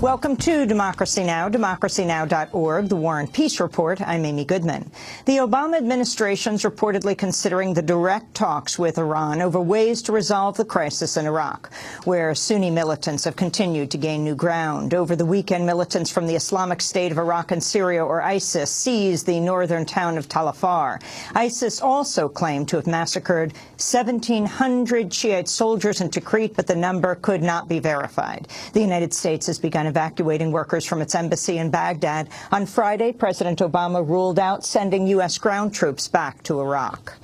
Welcome to Democracy Now!, democracynow.org, the War and Peace Report. I'm Amy Goodman. The Obama administration's reportedly considering the direct talks with Iran over ways to resolve the crisis in Iraq, where Sunni militants have continued to gain new ground. Over the weekend, militants from the Islamic State of Iraq and Syria, or ISIS, seized the northern town of Tal Afar. ISIS also claimed to have massacred 1,700 Shiite soldiers in Tikrit, but the number could not be verified. The United States has begun evacuating workers from its embassy in Baghdad. On Friday, President Obama ruled out sending U.S. ground troops back to Iraq.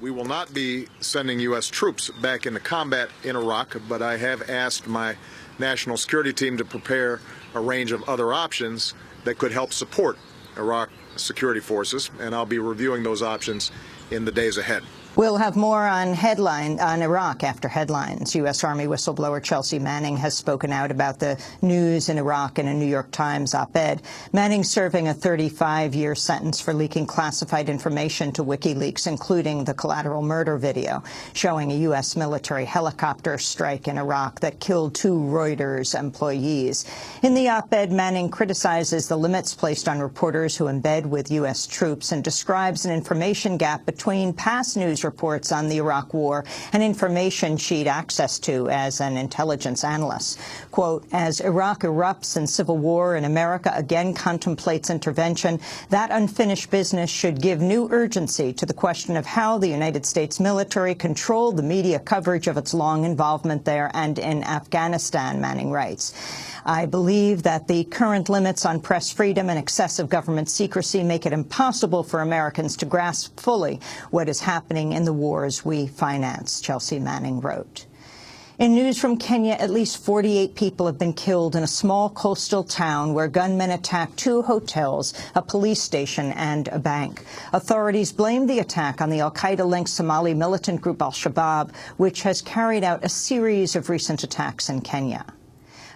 We will not be sending U.S. troops back into combat in Iraq, but I have asked my national security team to prepare a range of other options that could help support Iraq security forces, and I'll be reviewing those options in the days ahead. We'll have more on Iraq after headlines. U.S. Army whistleblower Chelsea Manning has spoken out about the news in Iraq in a New York Times op-ed. Manning serving a 35-year sentence for leaking classified information to WikiLeaks, including the collateral murder video showing a U.S. military helicopter strike in Iraq that killed 2 Reuters employees. In the op-ed, Manning criticizes the limits placed on reporters who embed with U.S. troops and describes an information gap between past news reports on the Iraq war and information she'd access to as an intelligence analyst. Quote, as Iraq erupts and civil war in America again contemplates intervention, that unfinished business should give new urgency to the question of how the United States military controlled the media coverage of its long involvement there and in Afghanistan, Manning writes. I believe that the current limits on press freedom and excessive government secrecy make it impossible for Americans to grasp fully what is happening in the wars we finance, Chelsea Manning wrote. In news from Kenya, at least 48 people have been killed in a small coastal town where gunmen attacked 2 hotels, a police station and a bank. Authorities blame the attack on the al-Qaeda-linked Somali militant group al-Shabaab, which has carried out a series of recent attacks in Kenya.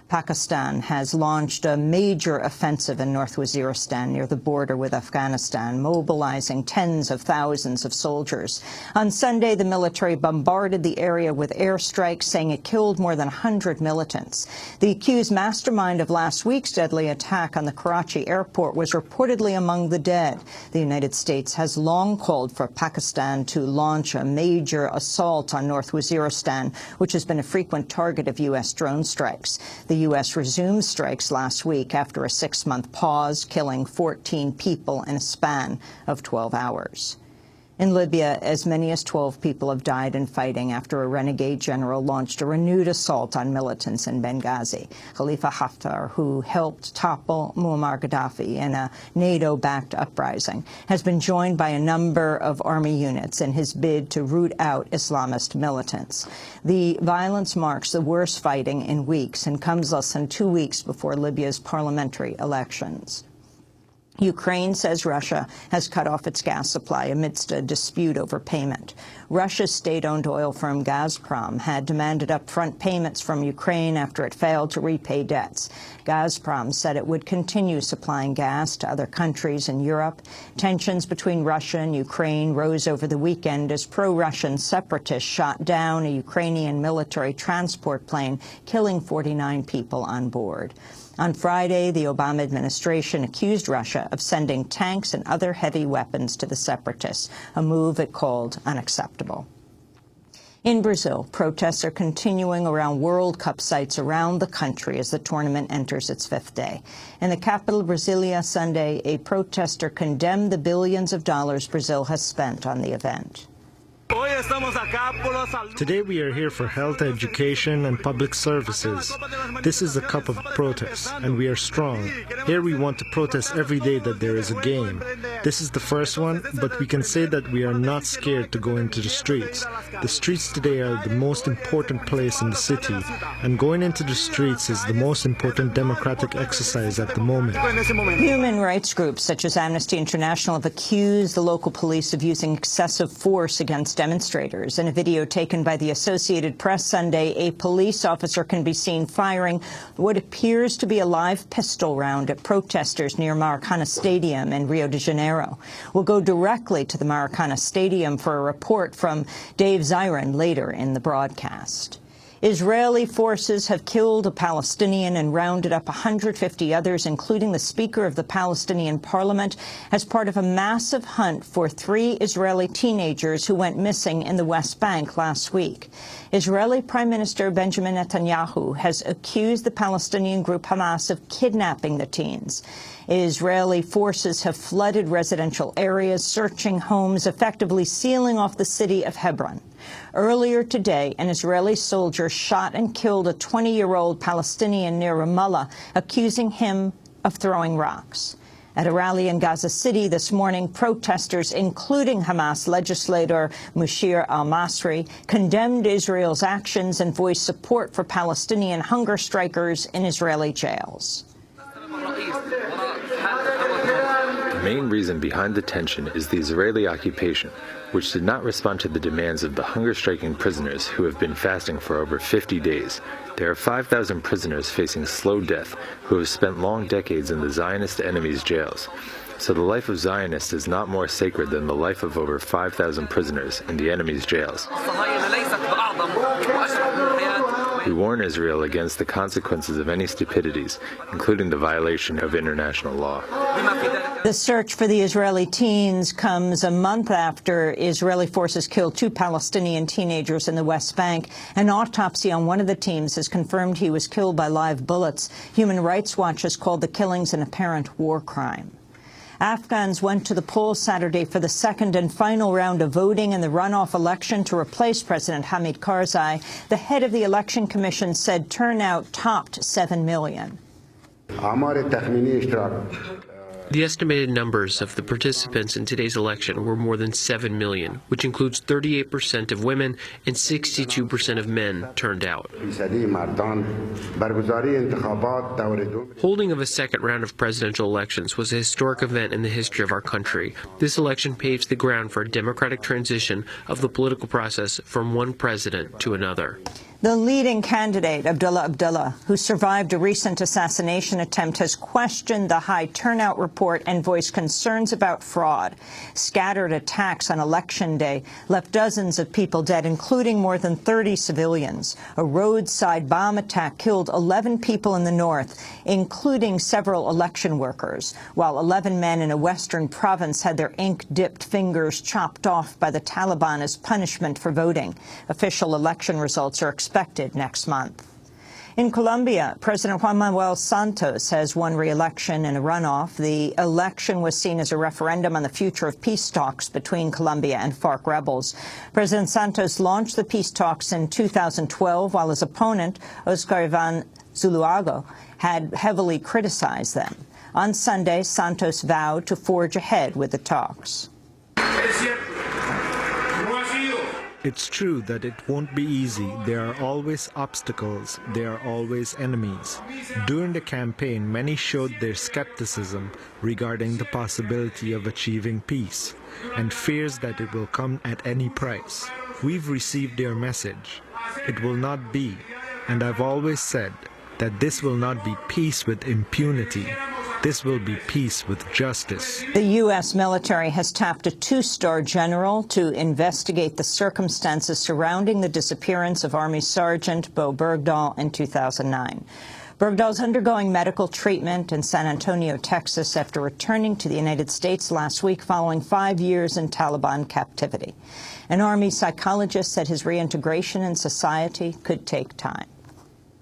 Pakistan has launched a major offensive in North Waziristan near the border with Afghanistan, mobilizing tens of thousands of soldiers. On Sunday, the military bombarded the area with airstrikes, saying it killed more than 100 militants. The accused mastermind of last week's deadly attack on the Karachi airport was reportedly among the dead. The United States has long called for Pakistan to launch a major assault on North Waziristan, which has been a frequent target of U.S. drone strikes. The U.S. resumed strikes last week after a 6-month pause, killing 14 people in a span of 12 hours. In Libya, as many as 12 people have died in fighting after a renegade general launched a renewed assault on militants in Benghazi. Khalifa Haftar, who helped topple Muammar Gaddafi in a NATO-backed uprising, has been joined by a number of army units in his bid to root out Islamist militants. The violence marks the worst fighting in weeks and comes less than 2 weeks before Libya's parliamentary elections. Ukraine says Russia has cut off its gas supply amidst a dispute over payment. Russia's state-owned oil firm Gazprom had demanded upfront payments from Ukraine after it failed to repay debts. Gazprom said it would continue supplying gas to other countries in Europe. Tensions between Russia and Ukraine rose over the weekend as pro-Russian separatists shot down a Ukrainian military transport plane, killing 49 people on board. On Friday, the Obama administration accused Russia of sending tanks and other heavy weapons to the separatists, a move it called unacceptable. In Brazil, protests are continuing around World Cup sites around the country as the tournament enters its 5th day. In the capital, Brasilia, Sunday, a protester condemned the billions of dollars Brazil has spent on the event. Today we are here for health, education and public services. This is the cup of protest, and we are strong. Here we want to protest every day that there is a game. This is the first one, but we can say that we are not scared to go into the streets. The streets today are the most important place in the city, and going into the streets is the most important democratic exercise at the moment. Human rights groups such as Amnesty International have accused the local police of using excessive force against demonstrators. In a video taken by the Associated Press Sunday, a police officer can be seen firing what appears to be a live pistol round at protesters near Maracana Stadium in Rio de Janeiro. We'll go directly to the Maracana Stadium for a report from Dave Zirin later in the broadcast. Israeli forces have killed a Palestinian and rounded up 150 others, including the Speaker of the Palestinian Parliament, as part of a massive hunt for 3 Israeli teenagers who went missing in the West Bank last week. Israeli Prime Minister Benjamin Netanyahu has accused the Palestinian group Hamas of kidnapping the teens. Israeli forces have flooded residential areas, searching homes, effectively sealing off the city of Hebron. Earlier today, an Israeli soldier shot and killed a 20-year-old Palestinian near Ramallah, accusing him of throwing rocks. At a rally in Gaza City this morning, protesters, including Hamas legislator Mushir al-Masri, condemned Israel's actions and voiced support for Palestinian hunger strikers in Israeli jails. The main reason behind the tension is the Israeli occupation, which did not respond to the demands of the hunger-striking prisoners who have been fasting for over 50 days. There are 5,000 prisoners facing slow death who have spent long decades in the Zionist enemies' jails. So the life of Zionists is not more sacred than the life of over 5,000 prisoners in the enemy's jails. We warn Israel against the consequences of any stupidities, including the violation of international law. The search for the Israeli teens comes a month after Israeli forces killed 2 Palestinian teenagers in the West Bank. An autopsy on one of the teens has confirmed he was killed by live bullets. Human Rights Watch has called the killings an apparent war crime. Afghans went to the polls Saturday for the second and final round of voting in the runoff election to replace President Hamid Karzai. The head of the Election Commission said turnout topped 7 million. The estimated numbers of the participants in today's election were more than 7 million, which includes 38% of women and 62% of men turned out. Holding of a second round of presidential elections was a historic event in the history of our country. This election paves the ground for a democratic transition of the political process from one president to another. The leading candidate, Abdullah Abdullah, who survived a recent assassination attempt, has questioned the high turnout report and voiced concerns about fraud. Scattered attacks on Election Day left dozens of people dead, including more than 30 civilians. A roadside bomb attack killed 11 people in the north, including several election workers, while 11 men in a western province had their ink-dipped fingers chopped off by the Taliban as punishment for voting. Official election results are expected next month. In Colombia, President Juan Manuel Santos has won re-election in a runoff. The election was seen as a referendum on the future of peace talks between Colombia and FARC rebels. President Santos launched the peace talks in 2012, while his opponent, Oscar Iván Zuluaga, had heavily criticized them. On Sunday, Santos vowed to forge ahead with the talks. It's true that it won't be easy. There are always obstacles. There are always enemies. During the campaign, many showed their skepticism regarding the possibility of achieving peace and fears that it will come at any price. We've received their message. It will not be, and I've always said that this will not be peace with impunity. This will be peace with justice. The U.S. military has tapped a 2-star general to investigate the circumstances surrounding the disappearance of Army Sergeant Bo Bergdahl in 2009. Bergdahl is undergoing medical treatment in San Antonio, Texas, after returning to the United States last week following 5 years in Taliban captivity. An Army psychologist said his reintegration in society could take time.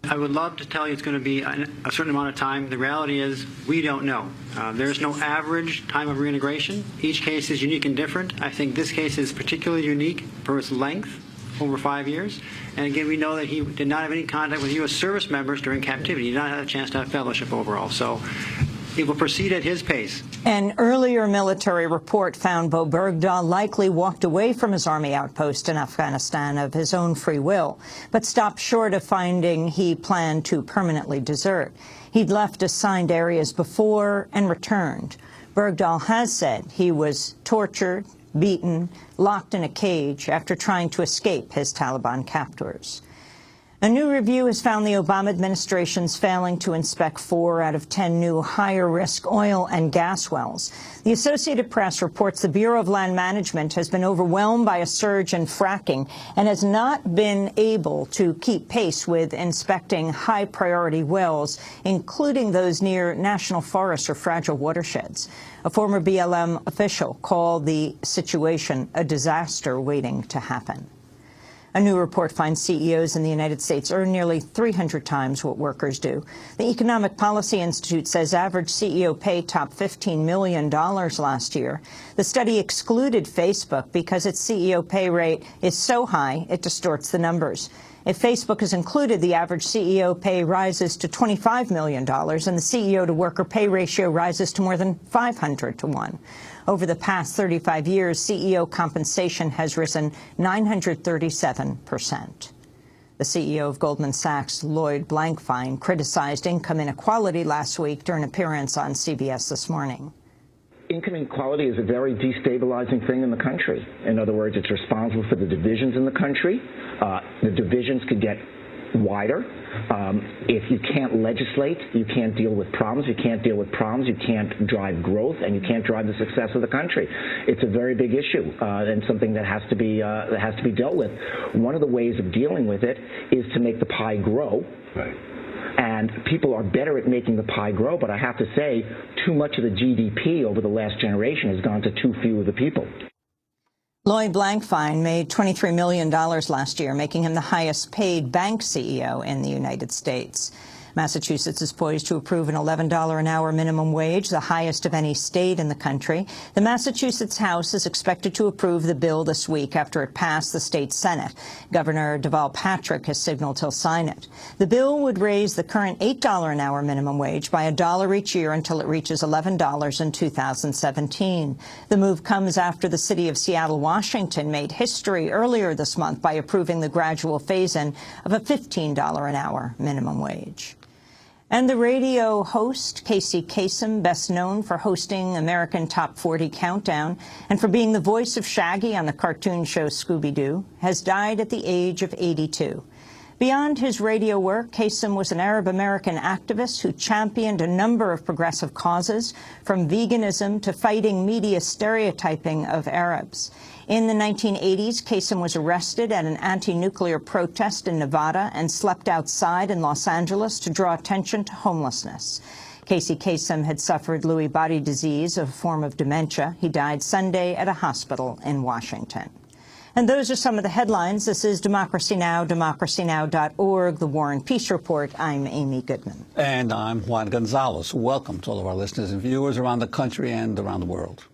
I would love to tell you it's going to be a certain amount of time. The reality is we don't know. There's no average time of reintegration. Each case is unique and different. I think this case is particularly unique for its length, over 5 years. And again, we know that he did not have any contact with U.S. service members during captivity. He did not have a chance to have fellowship overall. So he will proceed at his pace. An earlier military report found Bo Bergdahl likely walked away from his Army outpost in Afghanistan of his own free will, but stopped short of finding he planned to permanently desert. He'd left assigned areas before and returned. Bergdahl has said he was tortured, beaten, locked in a cage after trying to escape his Taliban captors. A new review has found the Obama administration's failing to inspect 4 out of 10 new higher-risk oil and gas wells. The Associated Press reports the Bureau of Land Management has been overwhelmed by a surge in fracking and has not been able to keep pace with inspecting high-priority wells, including those near national forests or fragile watersheds. A former BLM official called the situation a disaster waiting to happen. A new report finds CEOs in the United States earn nearly 300 times what workers do. The Economic Policy Institute says average CEO pay topped $15 million last year. The study excluded Facebook because its CEO pay rate is so high it distorts the numbers. If Facebook is included, the average CEO pay rises to $25 million, and the CEO-to-worker pay ratio rises to more than 500 to 1. Over the past 35 years, CEO compensation has risen 937%. The CEO of Goldman Sachs, Lloyd Blankfein, criticized income inequality last week during an appearance on CBS This Morning. Income inequality is a very destabilizing thing in the country. In other words, it's responsible for the divisions in the country. The divisions could get wider. If you can't legislate, you can't deal with problems. You can't deal with problems, you can't drive growth, and you can't drive the success of the country. It's a very big issue and something that has to be dealt with. One of the ways of dealing with it is to make the pie grow. Right. And people are better at making the pie grow, but I have to say, too much of the GDP over the last generation has gone to too few of the people. Lloyd Blankfein made $23 million last year, making him the highest-paid bank CEO in the United States. Massachusetts is poised to approve an $11 an hour minimum wage, the highest of any state in the country. The Massachusetts House is expected to approve the bill this week after it passed the state Senate. Governor Deval Patrick has signaled he'll sign it. The bill would raise the current $8 an hour minimum wage by $1 each year until it reaches $11 in 2017. The move comes after the city of Seattle, Washington, made history earlier this month by approving the gradual phase-in of a $15 an hour minimum wage. And the radio host, Casey Kasem, best known for hosting American Top 40 Countdown and for being the voice of Shaggy on the cartoon show Scooby-Doo, has died at the age of 82. Beyond his radio work, Kasem was an Arab-American activist who championed a number of progressive causes, from veganism to fighting media stereotyping of Arabs. In the 1980s, Kasem was arrested at an anti-nuclear protest in Nevada and slept outside in Los Angeles to draw attention to homelessness. Casey Kasem had suffered Lewy body disease, a form of dementia. He died Sunday at a hospital in Washington. And those are some of the headlines. This is Democracy Now!, democracynow.org, The War and Peace Report. I'm Amy Goodman. And I'm Juan Gonzalez. Welcome to all of our listeners and viewers around the country and around the world.